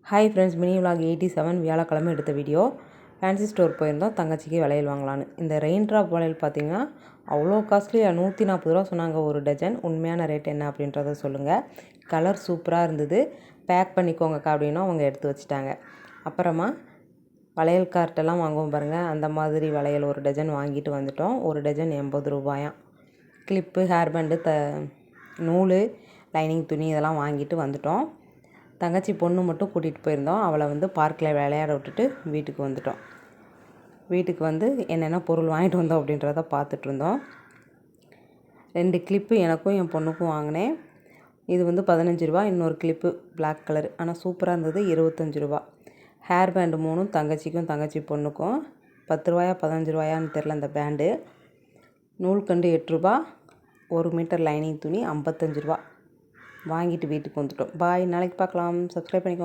Hi friends, mini vlog 87 வியாழக்கிழமை எடுத்த video. Fancy store போயிருந்தோம் தங்கச்சிக்கு வளையல் வாங்கலான்னு. இந்த ரெயின் ட்ராப் வளையல் பார்த்திங்கன்னா அவ்வளோ காஸ்ட்லியாக 140 ரூபா சொன்னாங்க ஒரு டஜன். உண்மையான ரேட் என்ன அப்படின்றத சொல்லுங்கள். கலர் சூப்பராக இருந்தது. பேக் பண்ணிக்கோங்கக்கா அப்படின்னா அவங்க எடுத்து வச்சுட்டாங்க. அப்புறமா வளையல் கார்ட்டெல்லாம் வாங்குவோம் பாருங்கள், அந்த மாதிரி வளையல் ஒரு டஜன் வாங்கிட்டு வந்துட்டோம். ஒரு டஜன் 80 ரூபாயாம். கிளிப்பு, ஹேர் பேண்டு, நூல், லைனிங் துணி இதெல்லாம் வாங்கிட்டு வந்துட்டோம். தங்கச்சி பொண்ணு மட்டும் கூட்டிகிட்டு போயிருந்தோம். அவளை பார்க்கில் விளையாட விட்டுட்டு வீட்டுக்கு வந்துட்டோம். வீட்டுக்கு வந்து என்னென்ன பொருள் வாங்கிட்டு வந்தோம் அப்படின்றத பார்த்துட்டு இருந்தோம். 2 கிளிப்பு எனக்கும் என் பொண்ணுக்கும் வாங்கினேன். இது 15 ரூபா. இன்னொரு கிளிப்பு பிளாக் கலர், ஆனால் சூப்பராக இருந்தது, 25 ரூபா. ஹேர் பேண்டு 3 தங்கச்சிக்கும் தங்கச்சி பொண்ணுக்கும் 10 ரூபாயா 15 ரூபாயான்னு தெரில அந்த பேண்டு. நூல்கண்டு 8 ரூபா. 1 மீட்டர் லைனிங் துணி 55 ரூபா. வாங்கிட்டு வீட்டுக்கு வந்துட்டோம். பாய், நாளைக்கு பார்க்கலாம். சப்ஸ்கிரைப் பண்ணிக்கோங்க.